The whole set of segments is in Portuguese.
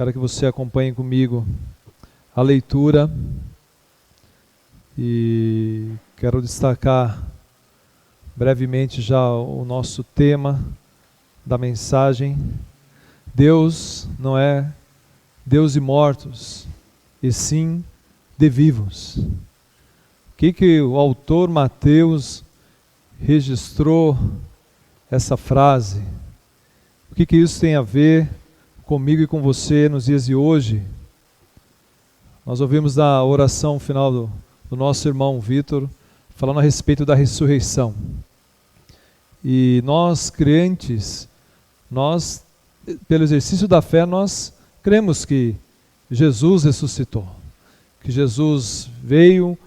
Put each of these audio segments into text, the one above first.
Quero que você acompanhe comigo a leitura e quero destacar brevemente já o nosso tema da mensagem. Deus não é Deus de mortos, e sim de vivos. O que o autor Mateus registrou essa frase? O que isso tem a ver comigo e com você nos dias de hoje? Nós ouvimos na oração final do nosso irmão Vitor falando a respeito da ressurreição. E nós crentes, nós, pelo exercício da fé, nós cremos que Jesus ressuscitou, que Jesus veio,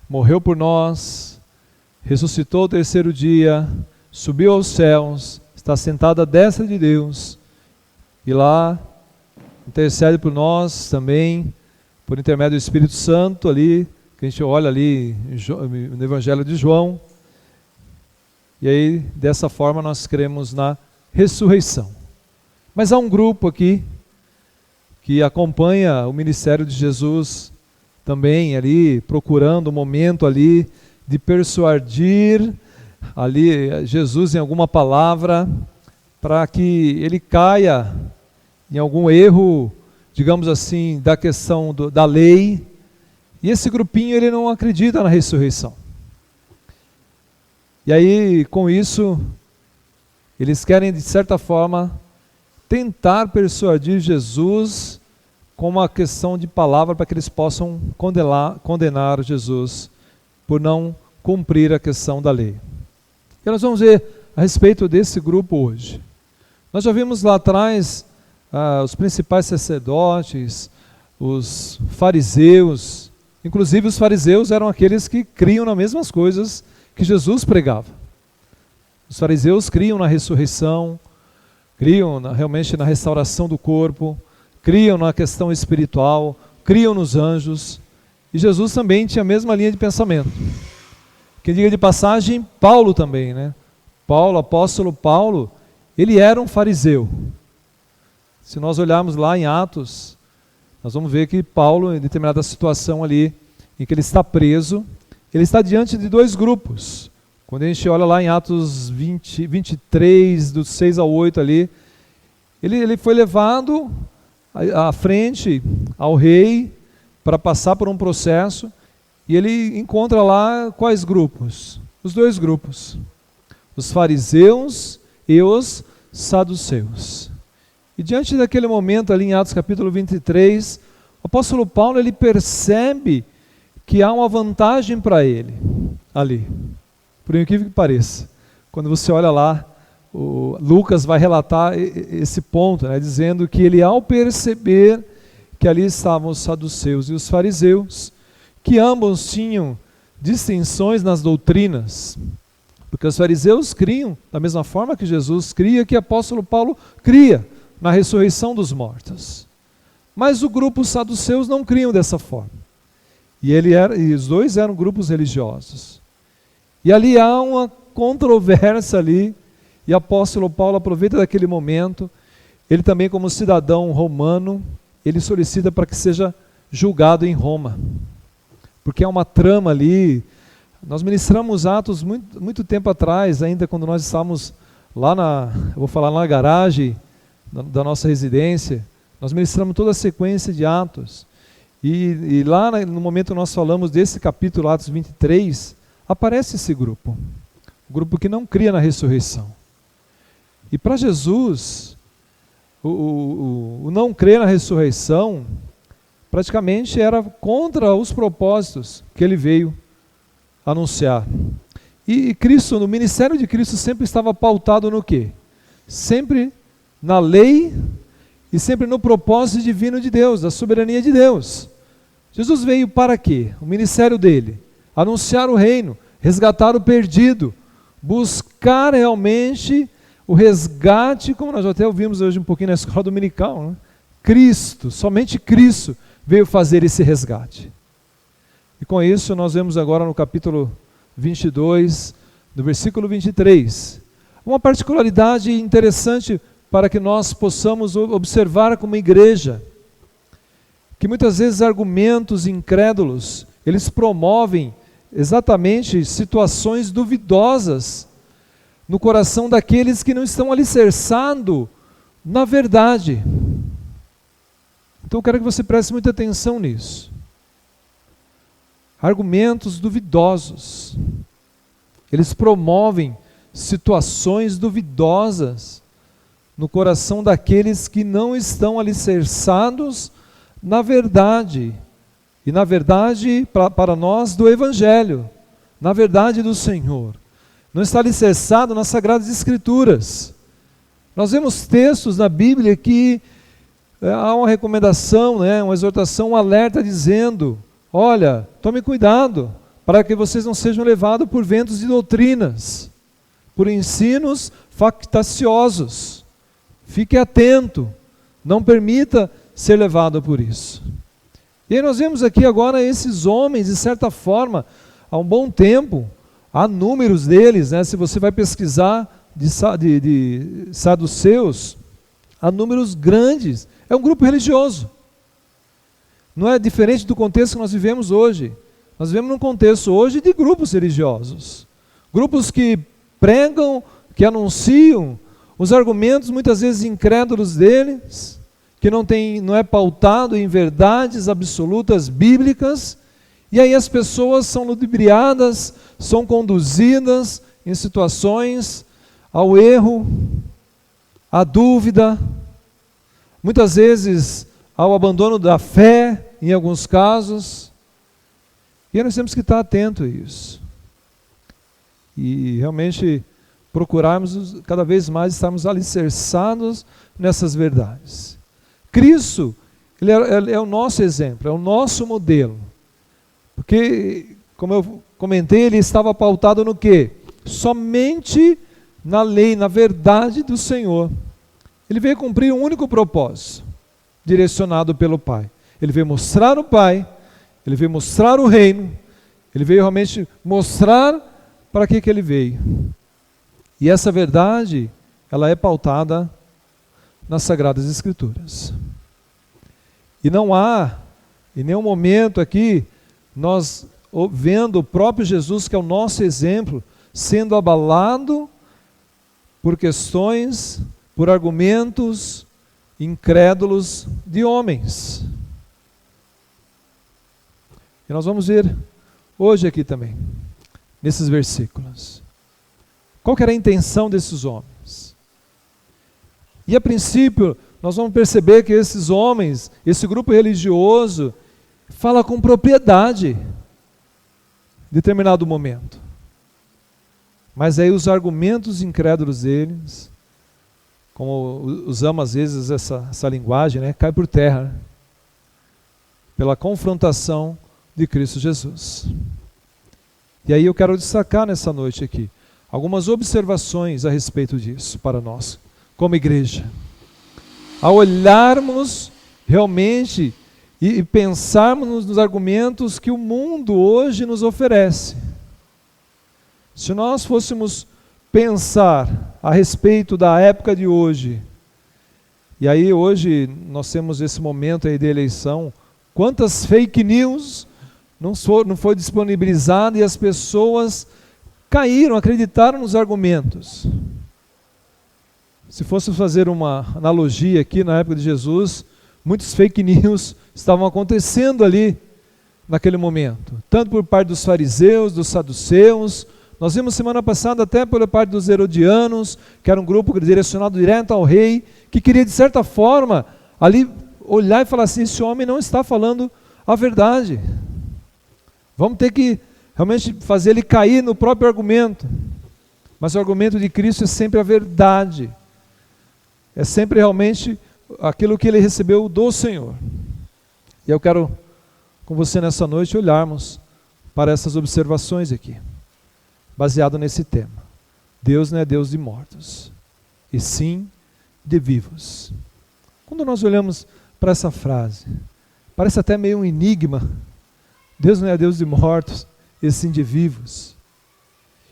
morreu por nós, ressuscitou ao terceiro dia, subiu aos céus, está sentado à destra de Deus, e lá intercede por nós também, por intermédio do Espírito Santo ali, que a gente olha ali no Evangelho de João, e aí dessa forma nós cremos na ressurreição. Mas há um grupo aqui que acompanha o ministério de Jesus também ali, procurando um momento ali de persuadir ali Jesus em alguma palavra, para que ele caia em algum erro, digamos assim, da questão da lei. E esse grupinho ele não acredita na ressurreição. E aí, com isso, eles querem, de certa forma, tentar persuadir Jesus com uma questão de palavra para que eles possam condenar Jesus por não cumprir a questão da lei. E nós vamos ver a respeito desse grupo hoje. Nós já vimos lá atrás os principais sacerdotes, os fariseus. Inclusive os fariseus eram aqueles que criam nas mesmas coisas que Jesus pregava. Os fariseus criam na ressurreição, criam realmente na restauração do corpo, criam na questão espiritual, criam nos anjos. E Jesus também tinha a mesma linha de pensamento. Quem diga de passagem, Paulo também, né? Paulo, apóstolo Paulo, ele era um fariseu. Se nós olharmos lá em Atos, nós vamos ver que Paulo, em determinada situação ali, em que ele está preso, ele está diante de dois grupos. Quando a gente olha lá em Atos 23, do 6 ao 8 ali, ele foi levado à frente ao rei para passar por um processo, e ele encontra lá quais grupos? Os dois grupos, os fariseus e os saduceus. E diante daquele momento ali em Atos capítulo 23, o apóstolo Paulo ele percebe que há uma vantagem para ele ali, por incrível que pareça. Quando você olha lá, Lucas vai relatar esse ponto, né, dizendo que ele, ao perceber que ali estavam os saduceus e os fariseus, que ambos tinham distinções nas doutrinas, porque os fariseus criam da mesma forma que Jesus cria, que o apóstolo Paulo cria na ressurreição dos mortos. Mas o grupo saduceus não criam dessa forma. E os dois eram grupos religiosos. E ali há uma controvérsia ali, e o apóstolo Paulo aproveita daquele momento, ele também como cidadão romano, ele solicita para que seja julgado em Roma. Porque há uma trama ali. Nós ministramos Atos muito tempo atrás, ainda quando nós estávamos lá eu vou falar na garagem da nossa residência, nós ministramos toda a sequência de Atos. E lá no momento que nós falamos desse capítulo, Atos 23, aparece esse grupo. O grupo que não cria na ressurreição. E para Jesus, o não crer na ressurreição, praticamente era contra os propósitos que ele veio anunciar. E Cristo, no ministério de Cristo, sempre estava pautado no quê? Sempre na lei e sempre no propósito divino de Deus, da soberania de Deus. Jesus veio para quê? O ministério dele, anunciar o reino, resgatar o perdido, buscar realmente o resgate, como nós até ouvimos hoje um pouquinho na escola dominical, né? Cristo, somente Cristo veio fazer esse resgate. E com isso nós vemos agora no capítulo 22, no versículo 23, uma particularidade interessante para que nós possamos observar como igreja. que muitas vezes argumentos incrédulos, eles promovem exatamente situações duvidosas no coração daqueles que não estão alicerçados na verdade. Então eu quero que você preste muita atenção nisso. Argumentos duvidosos, eles promovem situações duvidosas no coração daqueles que não estão alicerçados na verdade. E na verdade, para nós, do Evangelho, na verdade do Senhor. Não está alicerçado nas Sagradas Escrituras. Nós vemos textos na Bíblia que há uma recomendação, uma exortação, um alerta dizendo: olha, tome cuidado para que vocês não sejam levados por ventos de doutrinas, por ensinos factaciosos. Fique atento, não permita ser levado por isso. E aí nós vemos aqui agora esses homens, de certa forma, há um bom tempo, há números deles, se você vai pesquisar de saduceus, há números grandes. É um grupo religioso. Não é diferente do contexto que nós vivemos hoje. Nós vivemos num contexto hoje de grupos religiosos. Grupos que pregam, que anunciam os argumentos muitas vezes incrédulos deles, que não é pautado em verdades absolutas bíblicas, e aí as pessoas são ludibriadas, são conduzidas em situações ao erro, à dúvida, muitas vezes ao abandono da fé, em alguns casos. E nós temos que estar atentos a isso. E realmente procurarmos cada vez mais estarmos alicerçados nessas verdades. Cristo, ele é o nosso exemplo, é o nosso modelo. Porque, como eu comentei, ele estava pautado no quê? Somente na lei, na verdade do Senhor. Ele veio cumprir um único propósito, direcionado pelo Pai. Ele veio mostrar o Pai, ele veio mostrar o reino, ele veio realmente mostrar para que ele veio. E essa verdade, ela é pautada nas Sagradas Escrituras. E não há, em nenhum momento aqui, nós vendo o próprio Jesus, que é o nosso exemplo, sendo abalado por questões, por argumentos incrédulos de homens. E nós vamos ver hoje aqui também, nesses versículos, qual que era a intenção desses homens. E a princípio, nós vamos perceber que esses homens, esse grupo religioso, fala com propriedade em determinado momento. Mas aí os argumentos incrédulos deles, como usamos às vezes essa linguagem, cai por terra, pela confrontação de Cristo Jesus. E aí eu quero destacar nessa noite aqui algumas observações a respeito disso para nós, como igreja. Ao olharmos realmente e pensarmos nos argumentos que o mundo hoje nos oferece. Se nós fôssemos pensar a respeito da época de hoje, e aí hoje nós temos esse momento aí de eleição, quantas fake news não foi disponibilizado e as pessoas caíram, acreditaram nos argumentos. Se fosse fazer uma analogia aqui na época de Jesus, muitos fake news estavam acontecendo ali naquele momento, tanto por parte dos fariseus, dos saduceus. Nós vimos semana passada até por parte dos herodianos, que era um grupo direcionado direto ao rei, que queria de certa forma ali olhar e falar assim: esse homem não está falando a verdade. Vamos ter que realmente fazer ele cair no próprio argumento. Mas o argumento de Cristo é sempre a verdade. É sempre realmente aquilo que ele recebeu do Senhor. E eu quero, com você nessa noite, olharmos para essas observações aqui, baseado nesse tema. Deus não é Deus de mortos, e sim de vivos. Quando nós olhamos para essa frase, parece até meio um enigma. Deus não é Deus de mortos, e sim de vivos.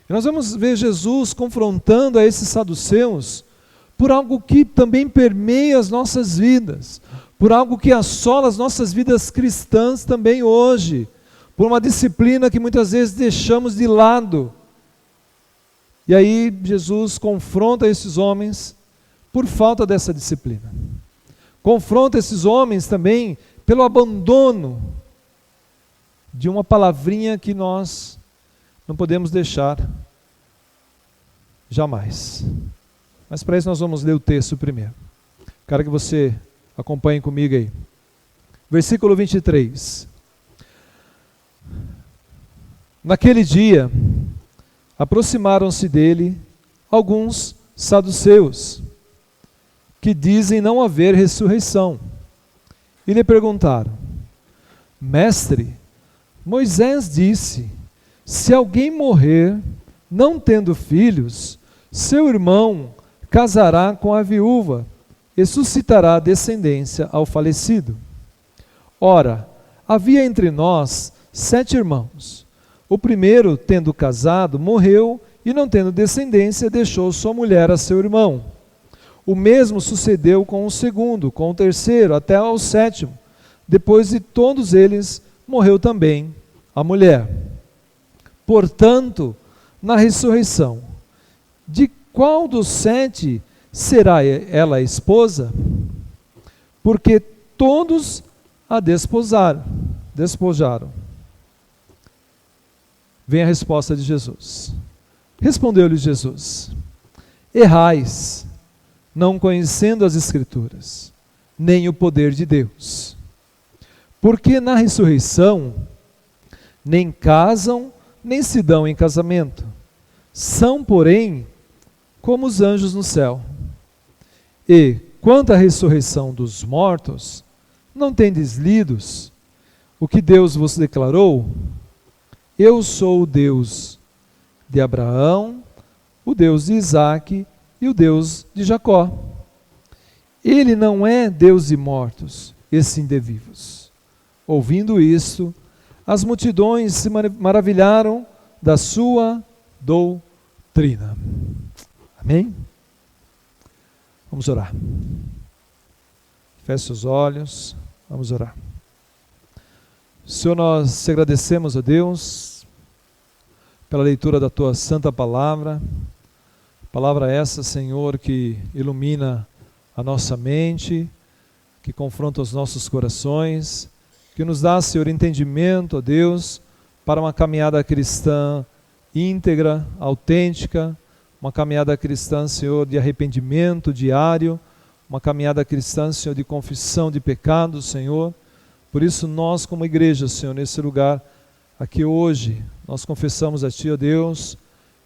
E nós vamos ver Jesus confrontando a esses saduceus por algo que também permeia as nossas vidas, por algo que assola as nossas vidas cristãs também hoje, por uma disciplina que muitas vezes deixamos de lado. E aí Jesus confronta esses homens por falta dessa disciplina. Confronta esses homens também pelo abandono de uma palavrinha que nós não podemos deixar jamais. Mas para isso nós vamos ler o texto primeiro. Quero que você acompanhe comigo aí. Versículo 23. Naquele dia, aproximaram-se dele alguns saduceus, que dizem não haver ressurreição, e lhe perguntaram: Mestre, Moisés disse, se alguém morrer, não tendo filhos, seu irmão casará com a viúva e suscitará descendência ao falecido. Ora, havia entre nós 7 irmãos. O primeiro, tendo casado, morreu e não tendo descendência, deixou sua mulher a seu irmão. O mesmo sucedeu com o segundo, com o terceiro, até ao 7º. Depois de todos eles, morreu também a mulher. Portanto, na ressurreição, de qual dos 7 será ela a esposa? Porque todos a despojaram. Vem a resposta de Jesus. Respondeu-lhe Jesus: errais, não conhecendo as Escrituras, nem o poder de Deus. Porque na ressurreição, nem casam, nem se dão em casamento. São, porém, como os anjos no céu. E, quanto à ressurreição dos mortos, não tendes lidos o que Deus vos declarou? Eu sou o Deus de Abraão, o Deus de Isaque e o Deus de Jacó. Ele não é Deus de mortos, e sim de vivos. Ouvindo isto, as multidões se maravilharam da sua doutrina. Amém? Vamos orar. Feche os olhos, vamos orar. Senhor, nós te agradecemos, ó Deus, pela leitura da Tua Santa Palavra. Palavra essa, Senhor, que ilumina a nossa mente, que confronta os nossos corações, que nos dá, Senhor, entendimento, ó Deus, para uma caminhada cristã íntegra, autêntica, uma caminhada cristã, Senhor, de arrependimento diário, uma caminhada cristã, Senhor, de confissão de pecados, Senhor. Por isso nós, como igreja, Senhor, nesse lugar, aqui hoje, nós confessamos a Ti, ó Deus,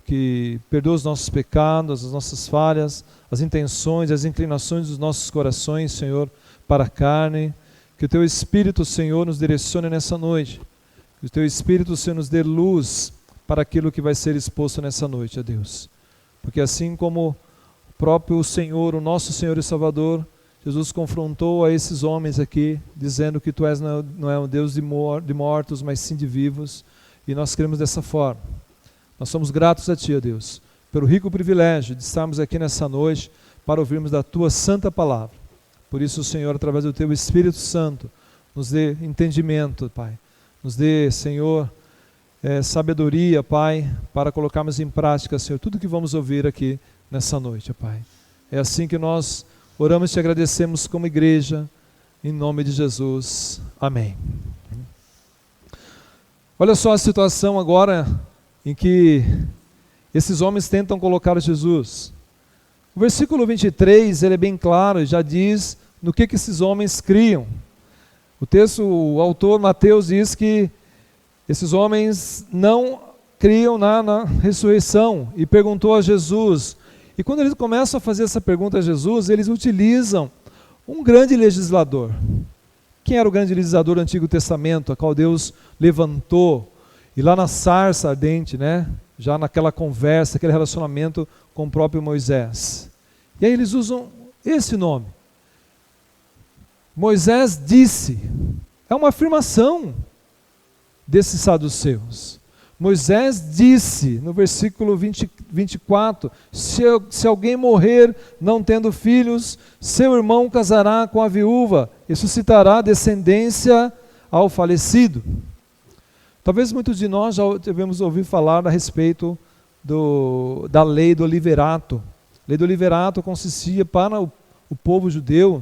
que perdoa os nossos pecados, as nossas falhas, as intenções, as inclinações dos nossos corações, Senhor, para a carne. Que o Teu Espírito, Senhor, nos direcione nessa noite. Que o Teu Espírito, Senhor, nos dê luz para aquilo que vai ser exposto nessa noite, ó Deus. Porque assim como o próprio Senhor, o nosso Senhor e Salvador, Jesus confrontou a esses homens aqui, dizendo que Tu és não é um Deus de mortos, mas sim de vivos. E nós cremos dessa forma. Nós somos gratos a Ti, ó Deus, pelo rico privilégio de estarmos aqui nessa noite para ouvirmos da Tua santa palavra. Por isso, Senhor, através do Teu Espírito Santo, nos dê entendimento, Pai. Nos dê, Senhor, sabedoria, Pai, para colocarmos em prática, Senhor, tudo que vamos ouvir aqui nessa noite, Pai. É assim que nós oramos e Te agradecemos como igreja, em nome de Jesus. Amém. Olha só a situação agora em que esses homens tentam colocar Jesus. O versículo 23, ele é bem claro, já diz no que esses homens criam. O autor Mateus diz que esses homens não criam na ressurreição e perguntou a Jesus. E quando eles começam a fazer essa pergunta a Jesus, eles utilizam um grande legislador. Quem era o grande legislador do Antigo Testamento, a qual Deus levantou? E lá na sarça ardente, né? Já naquela conversa, aquele relacionamento com o próprio Moisés. E aí eles usam esse nome. Moisés disse. É uma afirmação desses saduceus. Moisés disse, no versículo 24, se alguém morrer não tendo filhos, seu irmão casará com a viúva e suscitará descendência ao falecido. Talvez muitos de nós já devemos ouvir falar a respeito da lei do oliverato. A lei do oliverato consistia para o povo judeu,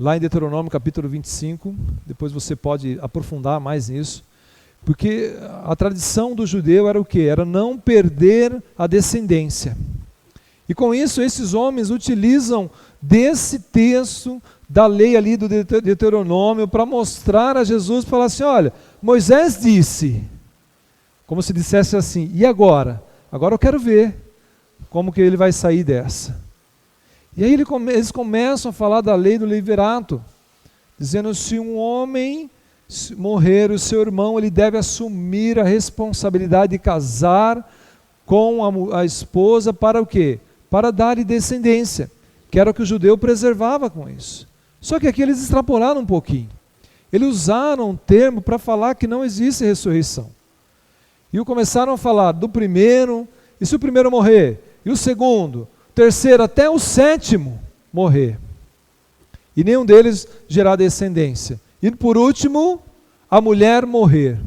lá em Deuteronômio capítulo 25, depois você pode aprofundar mais nisso, porque a tradição do judeu era o quê? Era não perder a descendência. E com isso, esses homens utilizam desse texto da lei ali do Deuteronômio para mostrar a Jesus, falar assim, olha, Moisés disse, como se dissesse assim, e agora? Agora eu quero ver como que ele vai sair dessa. E aí eles começam a falar da lei do levirato, dizendo se um homem morrer o seu irmão, ele deve assumir a responsabilidade de casar com a esposa para o quê? Para dar-lhe descendência, que era o que o judeu preservava com isso. Só que aqui eles extrapolaram um pouquinho. Eles usaram um termo para falar que não existe ressurreição. E começaram a falar do primeiro, e se o primeiro morrer? E o segundo? O terceiro, até o sétimo morrer. E nenhum deles gerar descendência. E por último, a mulher morrer.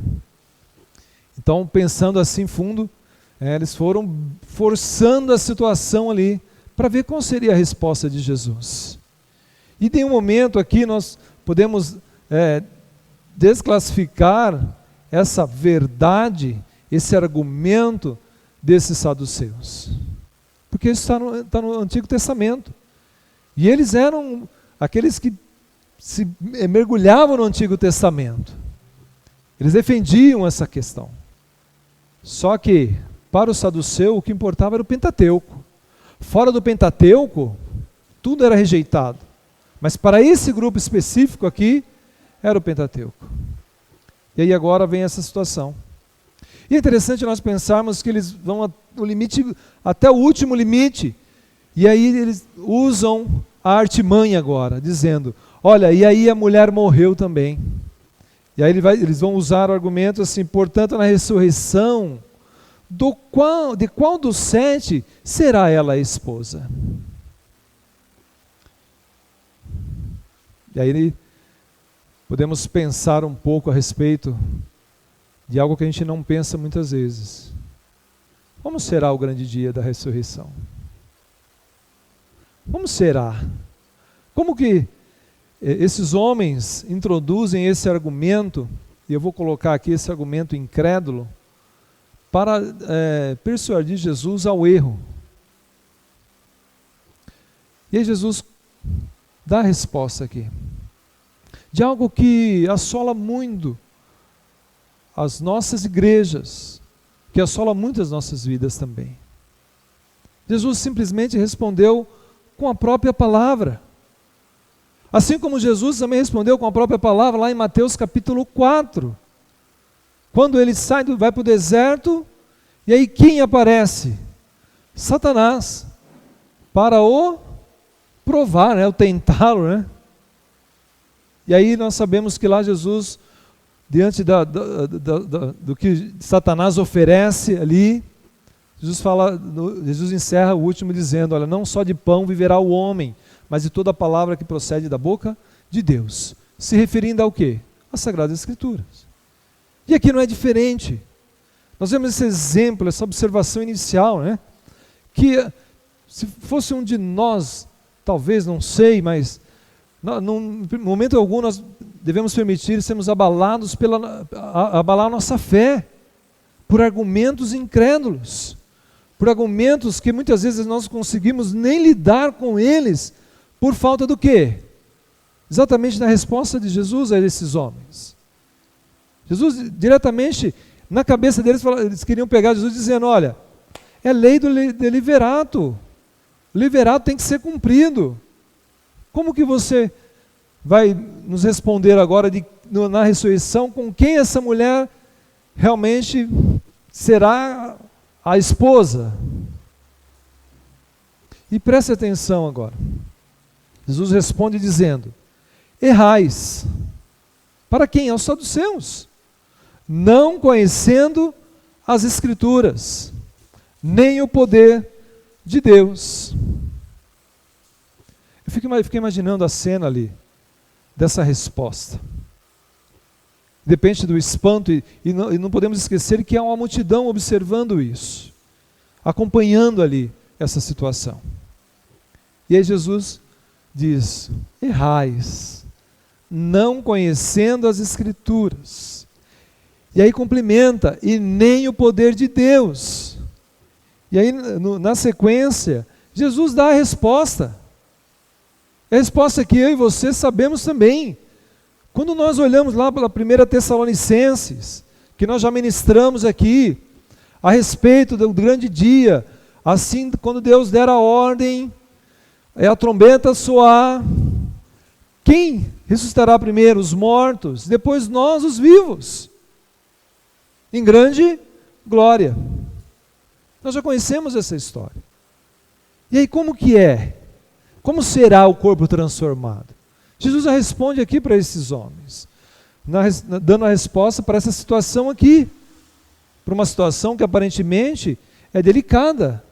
Então, pensando assim fundo, eles foram forçando a situação ali, para ver qual seria a resposta de Jesus. E em um momento aqui nós podemos desclassificar essa verdade, esse argumento desses saduceus. Porque isso está no Antigo Testamento. E eles eram aqueles que se mergulhavam no Antigo Testamento. Eles defendiam essa questão. Só que, para o saduceu, o que importava era o Pentateuco. Fora do Pentateuco, tudo era rejeitado. Mas para esse grupo específico aqui, era o Pentateuco. E aí agora vem essa situação. E é interessante nós pensarmos que eles vão no limite, até o último limite. E aí eles usam a artimanha agora, dizendo, olha, e aí a mulher morreu também. E aí eles vão usar o argumento assim, portanto, na ressurreição, de qual dos 7 será ela a esposa? E aí podemos pensar um pouco a respeito de algo que a gente não pensa muitas vezes. Como será o grande dia da ressurreição? Como será? Como que esses homens introduzem esse argumento, e eu vou colocar aqui esse argumento incrédulo, para persuadir Jesus ao erro. E aí Jesus dá a resposta aqui, de algo que assola muito as nossas igrejas, que assola muito as nossas vidas também. Jesus simplesmente respondeu com a própria palavra. Assim como Jesus também respondeu com a própria palavra lá em Mateus capítulo 4. Quando ele vai para o deserto, e aí quem aparece? Satanás, para o provar, o tentá-lo, né? E aí nós sabemos que lá Jesus, diante do que Satanás oferece ali, Jesus encerra o último dizendo, olha, não só de pão viverá o homem, mas de toda a palavra que procede da boca de Deus. Se referindo ao quê? Às Sagradas Escrituras. E aqui não é diferente. Nós vemos esse exemplo, essa observação inicial, né? Que se fosse um de nós, talvez, não sei, mas num momento algum nós devemos permitir sermos abalados abalar a nossa fé por argumentos incrédulos, por argumentos que muitas vezes nós não conseguimos nem lidar com eles, por falta do quê? Exatamente da resposta de Jesus a esses homens. Jesus, diretamente, na cabeça deles, eles queriam pegar Jesus dizendo, olha, é lei do levirato. O levirato tem que ser cumprido. Como que você vai nos responder agora na ressurreição com quem essa mulher realmente será a esposa? E preste atenção agora. Jesus responde dizendo, errais. Para quem? Aos saduceus. Não conhecendo as Escrituras, nem o poder de Deus. Eu fiquei imaginando a cena ali, dessa resposta. Depende do espanto, e não podemos esquecer que há uma multidão observando isso, acompanhando ali essa situação. E aí Jesus diz: errais, não conhecendo as Escrituras. E aí complementa: e nem o poder de Deus. E aí na sequência, Jesus dá a resposta. A resposta que eu e você sabemos também. Quando nós olhamos lá pela 1 Tessalonicenses, que nós já ministramos aqui, a respeito do grande dia, assim quando Deus der a ordem, a trombeta soar, quem ressuscitará primeiro? Os mortos, depois nós, os vivos, em grande glória. Nós já conhecemos essa história. E aí como que é? Como será o corpo transformado? Jesus responde aqui para esses homens, dando a resposta para essa situação aqui, para uma situação que aparentemente é delicada,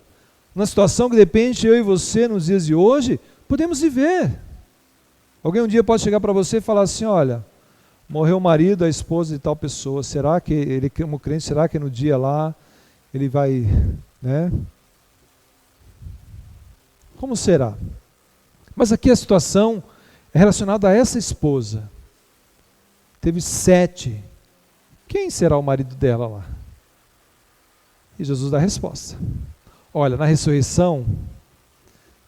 uma situação que de repente eu e você nos dias de hoje podemos viver. Alguém um dia pode chegar para você e falar assim: olha, morreu o marido, a esposa de tal pessoa, será que ele, como crente, será que no dia lá ele vai, né? Como será? Mas aqui a situação é relacionada a essa esposa. Teve 7. Quem será o marido dela lá? E Jesus dá a resposta. Olha, na ressurreição,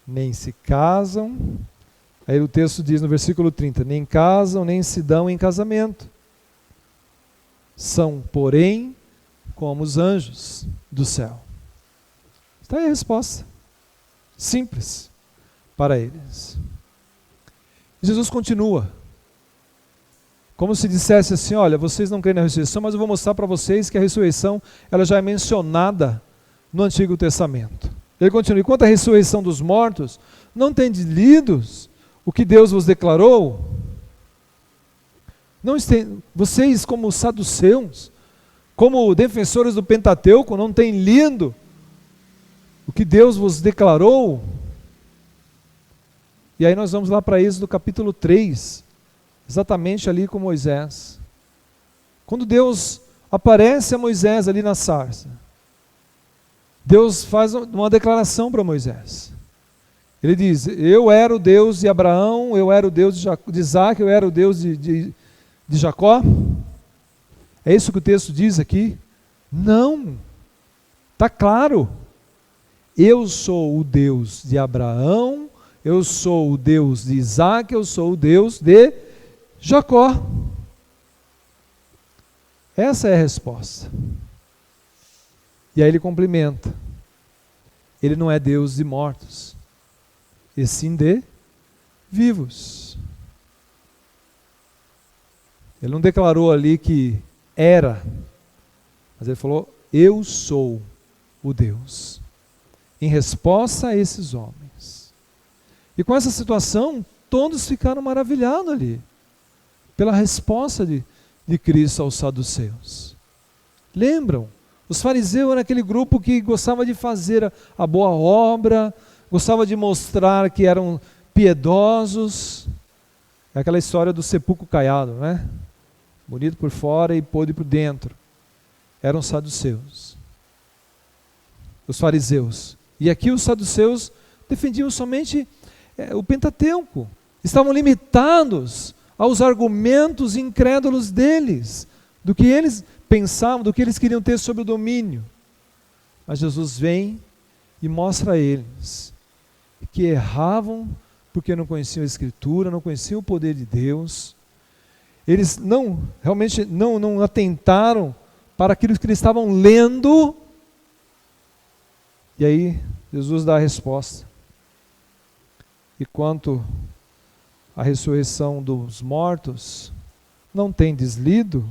nem se casam. Aí o texto diz no versículo 30, nem casam, nem se dão em casamento. São, porém, como os anjos do céu. Está aí a resposta. Simples para eles. Jesus continua, como se dissesse assim: olha, vocês não creem na ressurreição, mas eu vou mostrar para vocês que a ressurreição ela já é mencionada no Antigo Testamento. Ele continua: quanto à ressurreição dos mortos, não tendes lidos o que Deus vos declarou? Vocês, como saduceus, como defensores do Pentateuco, não têm lido o que Deus vos declarou? E aí nós vamos lá para Êxodo capítulo 3, exatamente ali com Moisés. Quando Deus aparece a Moisés ali na sarça, Deus faz uma declaração para Moisés. Ele diz: eu era o Deus de Abraão, eu era o Deus de Isaac, eu era o Deus de Jacó. É isso que o texto diz aqui? Não, está claro. Eu sou o Deus de Abraão, eu sou o Deus de Isaac, eu sou o Deus de Jacó. Essa é a resposta. E aí ele complementa: ele não é Deus de mortos, e sim de vivos. Ele não declarou ali que era, mas ele falou: eu sou o Deus. Em resposta a esses homens. E com essa situação, todos ficaram maravilhados ali, pela resposta de Cristo aos saduceus. Lembram? Os fariseus eram aquele grupo que gostava de fazer a boa obra, gostava de mostrar que eram piedosos. É aquela história do sepulcro caiado, né? Bonito por fora e podre por dentro. Eram saduceus. Os fariseus. E aqui os saduceus defendiam somente o Pentateuco. Estavam limitados aos argumentos incrédulos deles, do que eles pensavam, do que eles queriam ter sobre o domínio. Mas Jesus vem e mostra a eles que erravam porque não conheciam a Escritura, não conheciam o poder de Deus. Eles realmente não atentaram para aquilo que eles estavam lendo. E aí Jesus dá a resposta. E quanto à ressurreição dos mortos, não tendes lido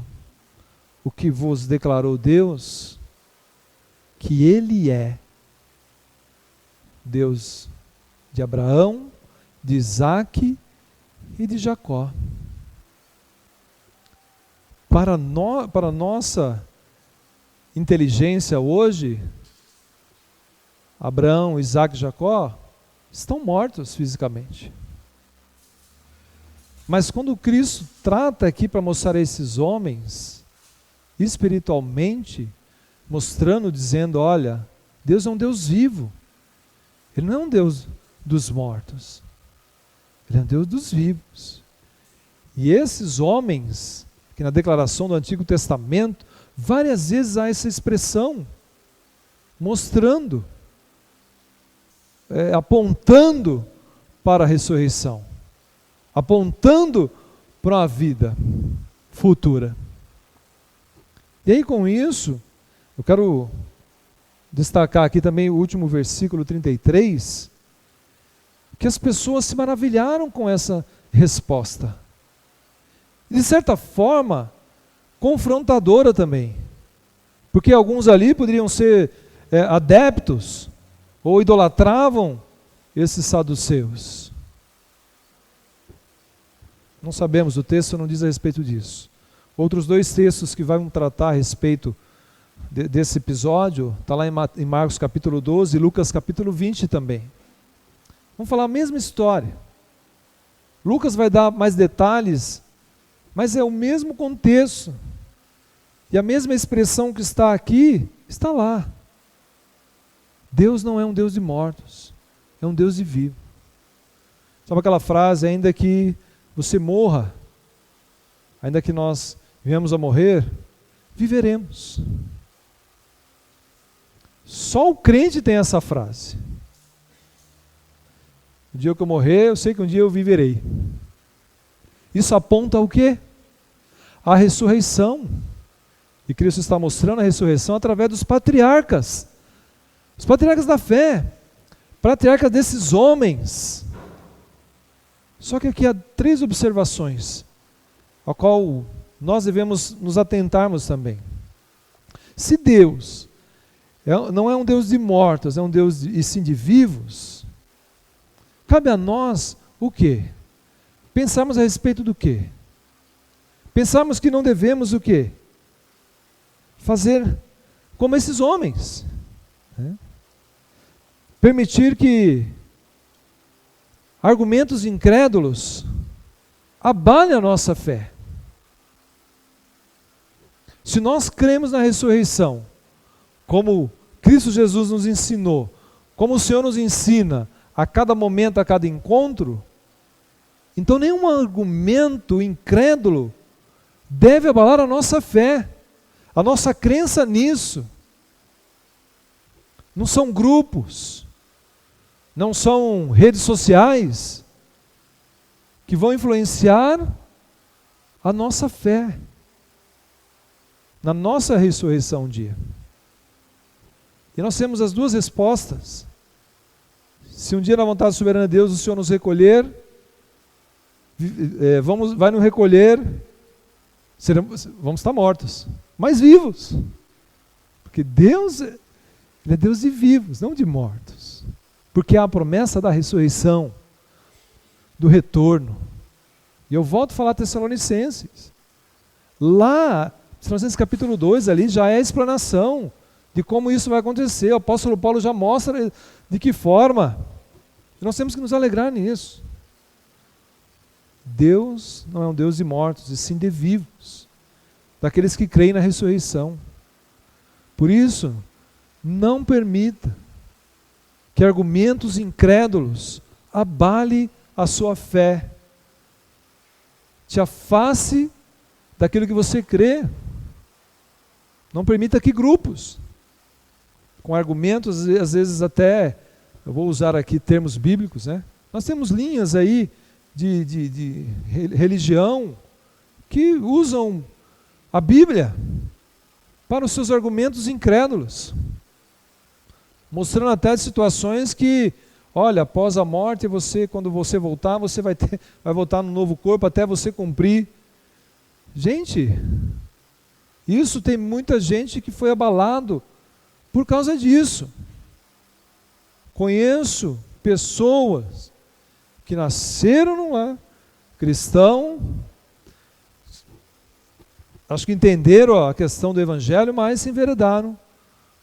o que vos declarou Deus? Que Ele é Deus de Abraão, de Isaac e de Jacó. Para nossa inteligência hoje, Abraão, Isaac e Jacó, estão mortos fisicamente. Mas quando Cristo trata aqui para mostrar a esses homens, espiritualmente, mostrando, dizendo, olha, Deus é um Deus vivo. Ele não é um Deus dos mortos. Ele é um Deus dos vivos. E esses homens, que na declaração do Antigo Testamento, várias vezes há essa expressão, mostrando, apontando para a ressurreição, apontando para uma vida futura. E aí com isso, eu quero destacar aqui também o último versículo 33, que as pessoas se maravilharam com essa resposta. De certa forma, confrontadora também. Porque alguns ali poderiam ser adeptos, ou idolatravam esses saduceus. Não sabemos, o texto não diz a respeito disso. Outros dois textos que vão tratar a respeito desse episódio, está lá em Marcos capítulo 12 e Lucas capítulo 20 também. Vamos falar a mesma história. Lucas vai dar mais detalhes, mas é o mesmo contexto. E a mesma expressão que está aqui, está lá. Deus não é um Deus de mortos, é um Deus de vivos. Sabe aquela frase, ainda que você morra, ainda que nós venhamos a morrer, viveremos. Só o crente tem essa frase. O dia que eu morrer, eu sei que um dia eu viverei. Isso aponta ao quê? A ressurreição. E Cristo está mostrando a ressurreição através dos patriarcas. Os patriarcas da fé. Patriarcas desses homens. Só que aqui há 3 observações, a qual nós devemos nos atentarmos também. Se Deus não é um Deus de mortos, é um Deus e sim de vivos, cabe a nós o quê? Pensarmos a respeito do quê? Pensarmos que não devemos o quê? Fazer como esses homens. Permitir que argumentos incrédulos abalem a nossa fé. Se nós cremos na ressurreição, como Cristo Jesus nos ensinou, como o Senhor nos ensina a cada momento, a cada encontro, então nenhum argumento incrédulo deve abalar a nossa fé, a nossa crença nisso. Não são grupos, não são redes sociais que vão influenciar a nossa fé na nossa ressurreição um dia. E nós temos as 2 respostas. Se um dia na vontade soberana de Deus o Senhor nos recolher, vai nos recolher, vamos estar mortos, mas vivos. Porque Deus, Ele é Deus de vivos, não de mortos. Porque há a promessa da ressurreição, do retorno. E eu volto a falar Tessalonicenses. Lá, Tessalonicenses capítulo 2, ali já é a explanação de como isso vai acontecer. O apóstolo Paulo já mostra de que forma. E nós temos que nos alegrar nisso. Deus não é um Deus de mortos, e sim de vivos, daqueles que creem na ressurreição. Por isso, não permita que argumentos incrédulos abale a sua fé, te afaste daquilo que você crê. Não permita que grupos, com argumentos, às vezes até, eu vou usar aqui termos bíblicos, né? Nós temos linhas aí de religião que usam a Bíblia para os seus argumentos incrédulos, mostrando até situações que, olha, após a morte, quando você voltar, você vai voltar no novo corpo até você cumprir. Gente, isso tem muita gente que foi abalado por causa disso. Conheço pessoas que nasceram num lar cristão, acho que entenderam a questão do Evangelho, mas se enveredaram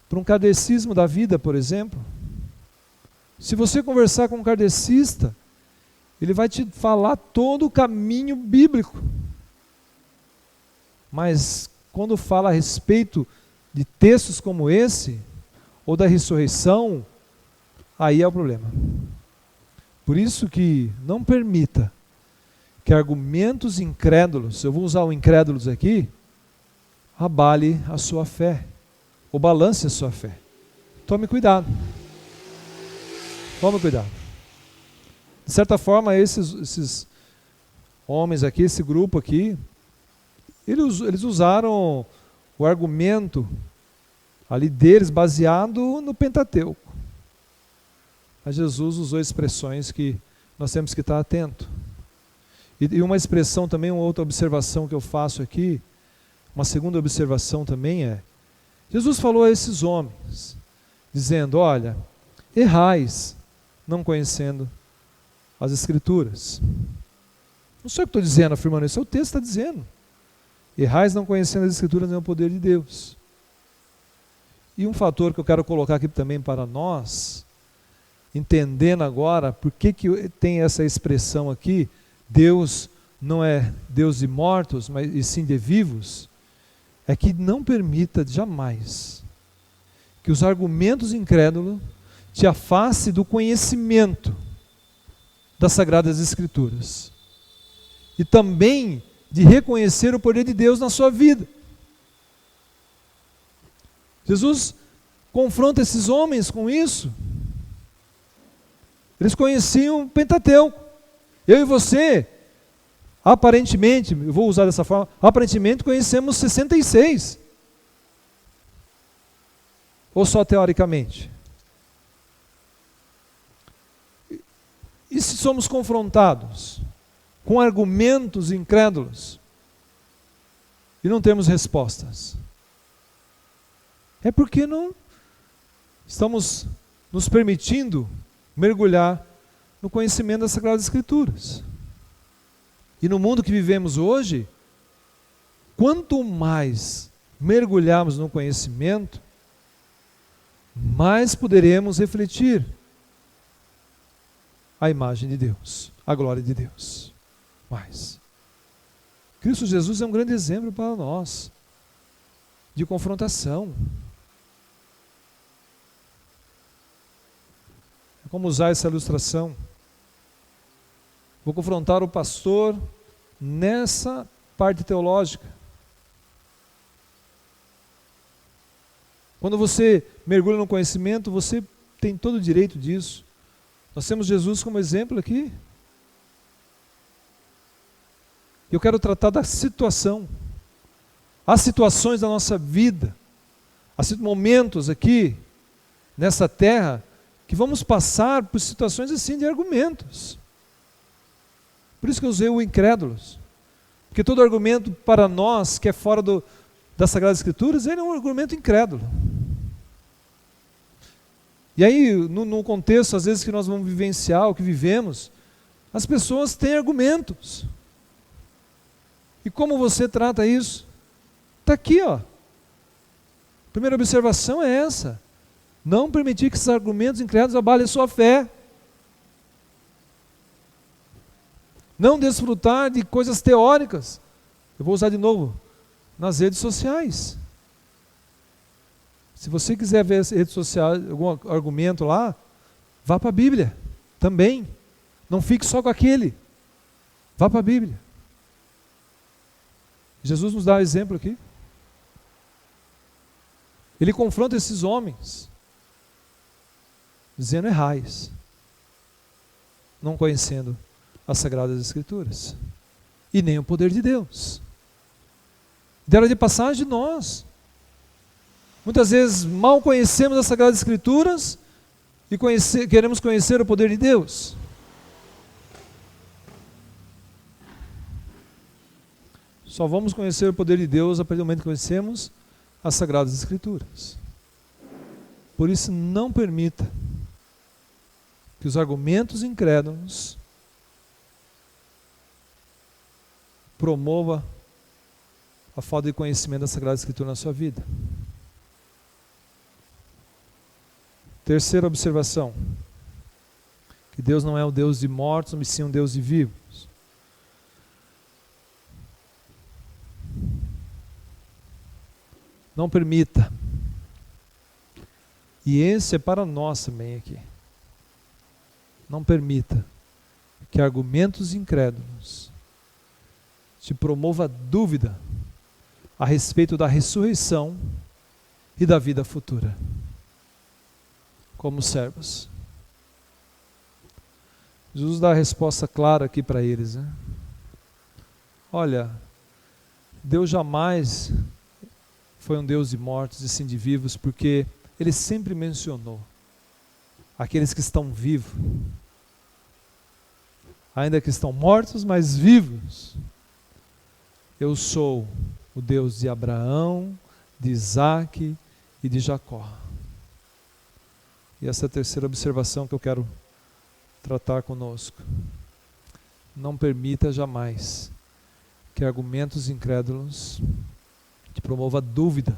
para um kardecismo da vida, por exemplo. Se você conversar com um kardecista, ele vai te falar todo o caminho bíblico. Mas quando fala a respeito de textos como esse, ou da ressurreição, aí é o problema. Por isso que não permita que argumentos incrédulos, eu vou usar o incrédulos aqui, abale a sua fé, ou balance a sua fé. Tome cuidado. Tome cuidado. De certa forma, esses homens aqui, esse grupo aqui, eles usaram o argumento ali deles baseado no Pentateuco. Mas Jesus usou expressões que nós temos que estar atento. E uma expressão também, uma outra observação que eu faço aqui, uma segunda observação também é, Jesus falou a esses homens, dizendo, olha, errais, não conhecendo as Escrituras. Não sou eu que estou dizendo, afirmando isso, é o texto que está dizendo. Errais não conhecendo as Escrituras nem o poder de Deus. E um fator que eu quero colocar aqui também para nós, entendendo agora por que tem essa expressão aqui, Deus não é Deus de mortos, mas e sim de vivos, é que não permita jamais que os argumentos incrédulos te afastem do conhecimento das Sagradas Escrituras. E também de reconhecer o poder de Deus na sua vida. Jesus confronta esses homens com isso. Eles conheciam o Pentateuco. Eu e você, aparentemente, eu vou usar dessa forma, aparentemente conhecemos 66. Ou só teoricamente? E se somos confrontados com argumentos incrédulos e não temos respostas? É porque não estamos nos permitindo mergulhar no conhecimento das Sagradas Escrituras. E no mundo que vivemos hoje, quanto mais mergulharmos no conhecimento, mais poderemos refletir a imagem de Deus, a glória de Deus. Mais. Cristo Jesus é um grande exemplo para nós de confrontação. É como usar essa ilustração. Vou confrontar o pastor nessa parte teológica. Quando você mergulha no conhecimento, você tem todo o direito disso. Nós temos Jesus como exemplo aqui. Eu quero tratar da situação. As situações da nossa vida, há momentos aqui, nessa terra, que vamos passar por situações assim de argumentos. Por isso que eu usei o incrédulos. Porque todo argumento para nós, que é fora das Sagradas Escrituras, ele é um argumento incrédulo. E aí, no contexto, às vezes, que nós vamos vivenciar, o que vivemos, as pessoas têm argumentos. E como você trata isso? Está aqui, ó. Primeira observação é essa. Não permitir que esses argumentos incrédulos abalem a sua fé. Não desfrutar de coisas teóricas. Eu vou usar de novo. Nas redes sociais. Se você quiser ver as redes sociais, algum argumento lá, vá para a Bíblia também. Não fique só com aquele. Vá para a Bíblia. Jesus nos dá um exemplo aqui. Ele confronta esses homens, dizendo errais, não conhecendo as Sagradas Escrituras, e nem o poder de Deus. Deram de passagem nós. Muitas vezes mal conhecemos as Sagradas Escrituras e queremos conhecer o poder de Deus. Só vamos conhecer o poder de Deus a partir do momento que conhecemos as Sagradas Escrituras. Por isso, não permita que os argumentos incrédulos a falta de conhecimento da Sagrada Escritura na sua vida. Terceira observação, que Deus não é um Deus de mortos, mas sim um Deus de vivos. Não permita, e esse é para nós também aqui, não permita que argumentos incrédulos te promova dúvida a respeito da ressurreição e da vida futura, como servos. Jesus dá a resposta clara aqui para eles, né? Olha, Deus jamais foi um Deus de mortos e sim de vivos, porque Ele sempre mencionou aqueles que estão vivos, ainda que estão mortos, mas vivos. Eu sou o Deus de Abraão, de Isaque e de Jacó. E essa é a terceira observação que eu quero tratar conosco. Não permita jamais que argumentos incrédulos te promova dúvida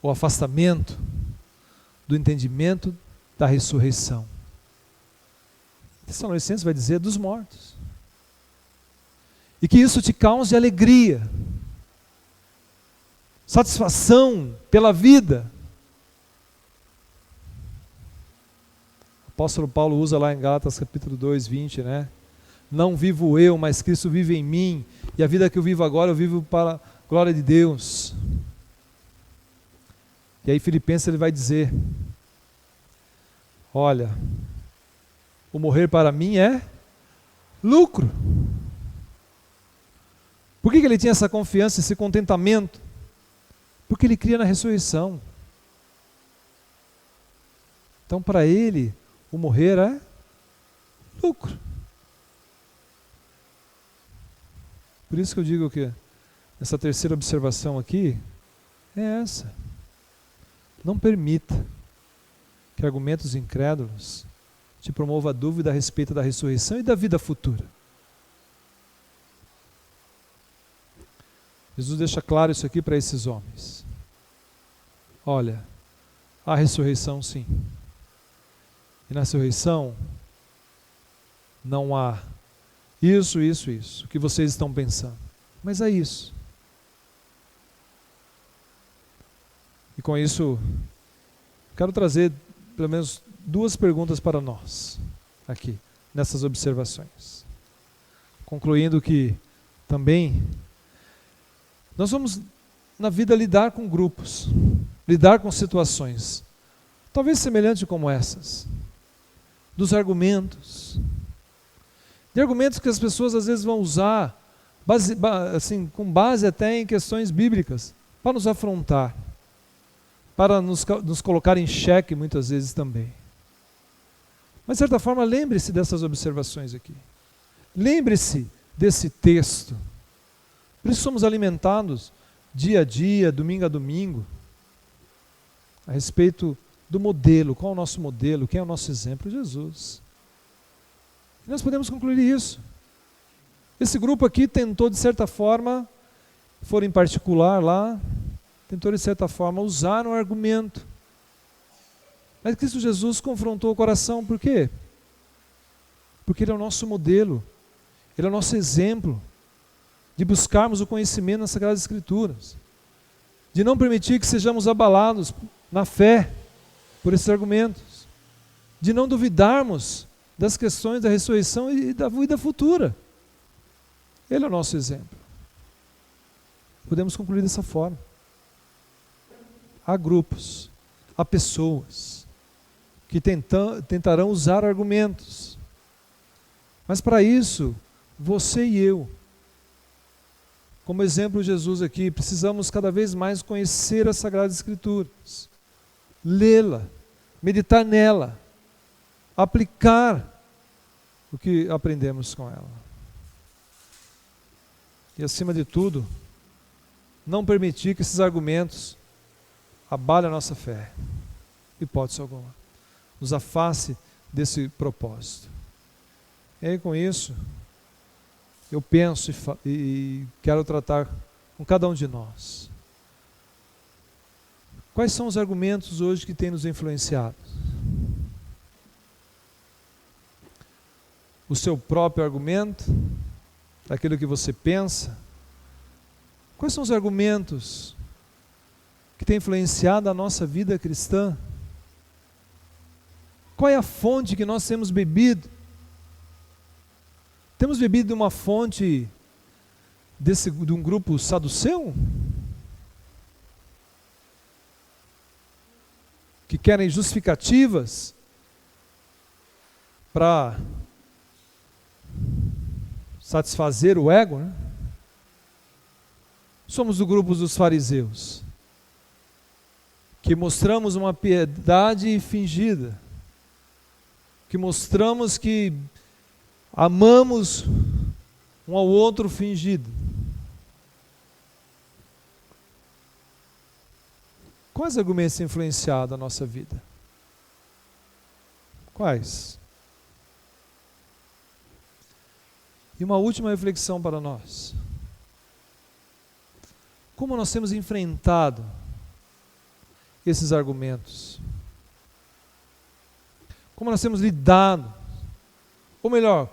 ou afastamento do entendimento da ressurreição. Tessalonicenses vai dizer dos mortos. E que isso te cause alegria, satisfação pela vida. O apóstolo Paulo usa lá em Gálatas capítulo 2, 20, né? Não vivo eu, mas Cristo vive em mim, e a vida que eu vivo agora, eu vivo para a glória de Deus. E aí Filipenses ele vai dizer, olha, o morrer para mim é lucro. Por que ele tinha essa confiança, esse contentamento? Porque ele cria na ressurreição. Então para ele, o morrer é lucro. Por isso que eu digo que essa terceira observação aqui é essa. Não permita que argumentos incrédulos te promova a dúvida a respeito da ressurreição e da vida futura. Jesus deixa claro isso aqui para esses homens. Olha, há ressurreição sim. E na ressurreição não há isso, o que vocês estão pensando. Mas é isso. E com isso, quero trazer pelo menos duas perguntas para nós, aqui, nessas observações. Concluindo que também nós vamos na vida lidar com grupos, lidar com situações, talvez semelhantes como essas, dos argumentos, de argumentos que as pessoas às vezes vão usar, assim, com base até em questões bíblicas, para nos afrontar, para nos colocar em xeque muitas vezes também. Mas de certa forma, lembre-se dessas observações aqui. Lembre-se desse texto. Por isso somos alimentados dia a dia, domingo a domingo, a respeito do modelo. Qual é o nosso modelo? Quem é o nosso exemplo? Jesus. E nós podemos concluir isso. Esse grupo aqui tentou, de certa forma, for em particular lá, tentou, de certa forma, usar um argumento. Mas Cristo Jesus confrontou o coração, por quê? Porque Ele é o nosso modelo, Ele é o nosso exemplo de buscarmos o conhecimento nas Sagradas Escrituras, de não permitir que sejamos abalados na fé por esses argumentos, de não duvidarmos das questões da ressurreição e da vida futura. Ele é o nosso exemplo. Podemos concluir dessa forma. Há grupos, há pessoas que tentarão usar argumentos. Mas para isso, você e eu, como exemplo de Jesus aqui, precisamos cada vez mais conhecer as Sagradas Escrituras, lê-la, meditar nela, aplicar o que aprendemos com ela. E acima de tudo, não permitir que esses argumentos abalem a nossa fé, hipótese alguma, nos afaste desse propósito. E aí com isso, eu penso e quero tratar com cada um de nós. Quais são os argumentos hoje que têm nos influenciado? O seu próprio argumento, daquilo que você pensa? Quais são os argumentos que têm influenciado a nossa vida cristã? Qual é a fonte que nós temos bebido? Temos bebido de uma fonte de um grupo saduceu? Que querem justificativas para satisfazer o ego, né? Somos do grupo dos fariseus, que mostramos uma piedade fingida, que mostramos que amamos um ao outro fingido. Quais argumentos têm influenciado a nossa vida? Quais? E uma última reflexão para nós. Como nós temos enfrentado esses argumentos? Como nós temos lidado? Ou melhor,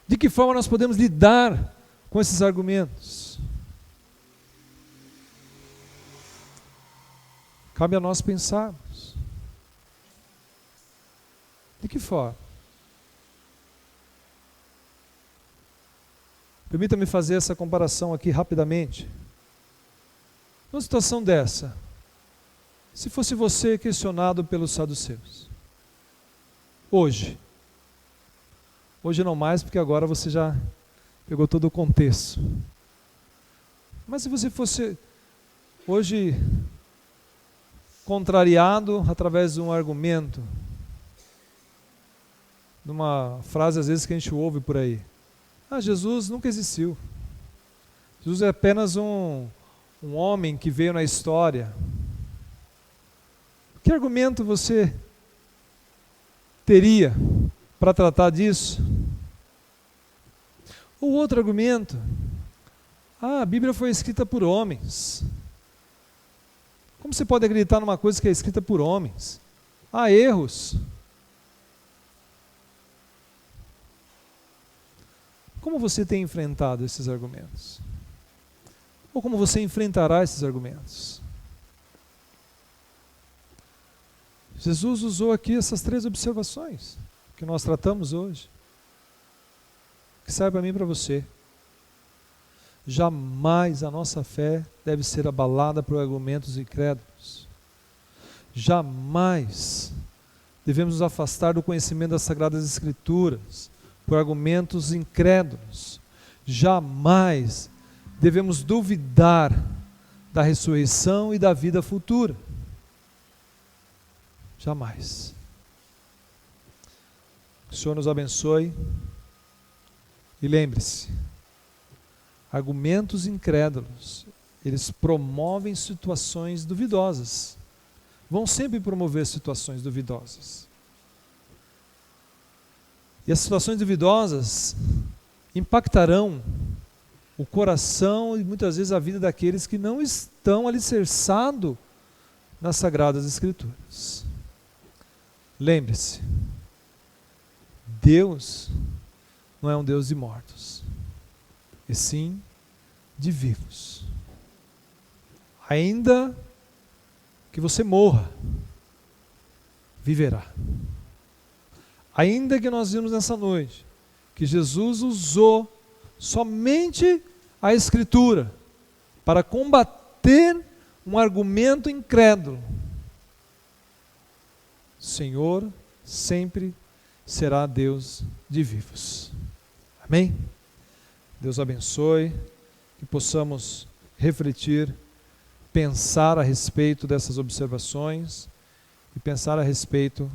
de que forma nós podemos lidar com esses argumentos? Cabe a nós pensarmos. De que forma? Permita-me fazer essa comparação aqui rapidamente. Numa situação dessa, se fosse você questionado pelos saduceus, hoje não mais, porque agora você já pegou todo o contexto. Mas se você fosse hoje contrariado através de um argumento, de uma frase às vezes que a gente ouve por aí: Jesus nunca existiu. Jesus é apenas um homem que veio na história. Que argumento você teria para tratar disso? Ou outro argumento: a Bíblia foi escrita por homens. Como você pode acreditar numa coisa que é escrita por homens? Há erros. Como você tem enfrentado esses argumentos? Ou como você enfrentará esses argumentos? Jesus usou aqui essas 3 observações que nós tratamos hoje. Que serve para mim e para você. Jamais a nossa fé deve ser abalada por argumentos incrédulos. Jamais devemos nos afastar do conhecimento das Sagradas Escrituras por argumentos incrédulos. Jamais devemos duvidar da ressurreição e da vida futura. Jamais. Que o Senhor nos abençoe. E lembre-se, argumentos incrédulos, eles promovem situações duvidosas. Vão sempre promover situações duvidosas. E as situações duvidosas impactarão o coração e muitas vezes a vida daqueles que não estão alicerçados nas Sagradas Escrituras. Lembre-se, Deus não é um Deus de mortos, e sim de vivos. Ainda que você morra, viverá. Ainda que nós vimos nessa noite que Jesus usou somente a Escritura para combater um argumento incrédulo, o Senhor sempre será Deus de vivos. Amém? Deus abençoe, que possamos refletir, pensar a respeito dessas observações e pensar a respeito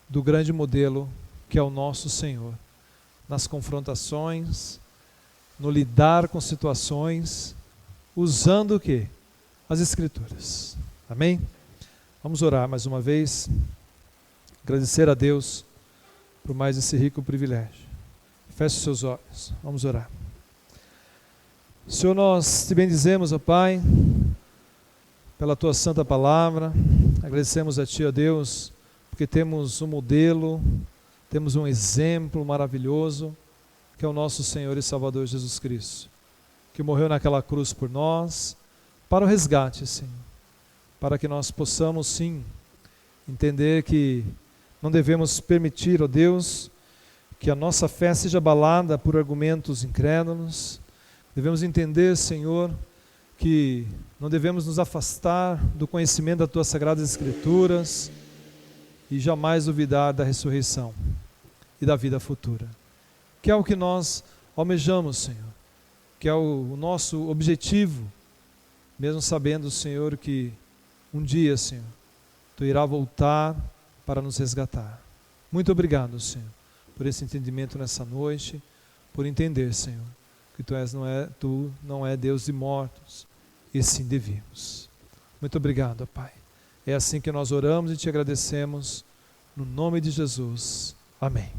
do grande modelo que é o nosso Senhor, nas confrontações, no lidar com situações, usando o quê? As Escrituras. Amém? Vamos orar mais uma vez, agradecer a Deus por mais esse rico privilégio. Feche seus olhos, vamos orar. Senhor, nós te bendizemos, ó Pai, pela tua santa palavra. Agradecemos a ti, ó Deus, porque temos um modelo, temos um exemplo maravilhoso, que é o nosso Senhor e Salvador Jesus Cristo, que morreu naquela cruz por nós, para o resgate, Senhor, para que nós possamos, sim, entender que não devemos permitir, ó Deus, que a nossa fé seja abalada por argumentos incrédulos. Devemos entender, Senhor, que não devemos nos afastar do conhecimento das tuas sagradas escrituras e jamais duvidar da ressurreição e da vida futura, que é o que nós almejamos, Senhor, que é o nosso objetivo, mesmo sabendo, Senhor, que um dia, Senhor, tu irá voltar para nos resgatar. Muito obrigado, Senhor, por esse entendimento nessa noite, por entender, Senhor, que tu não é Deus de mortos, e sim de vivos. Muito obrigado, Pai. É assim que nós oramos e te agradecemos, no nome de Jesus. Amém.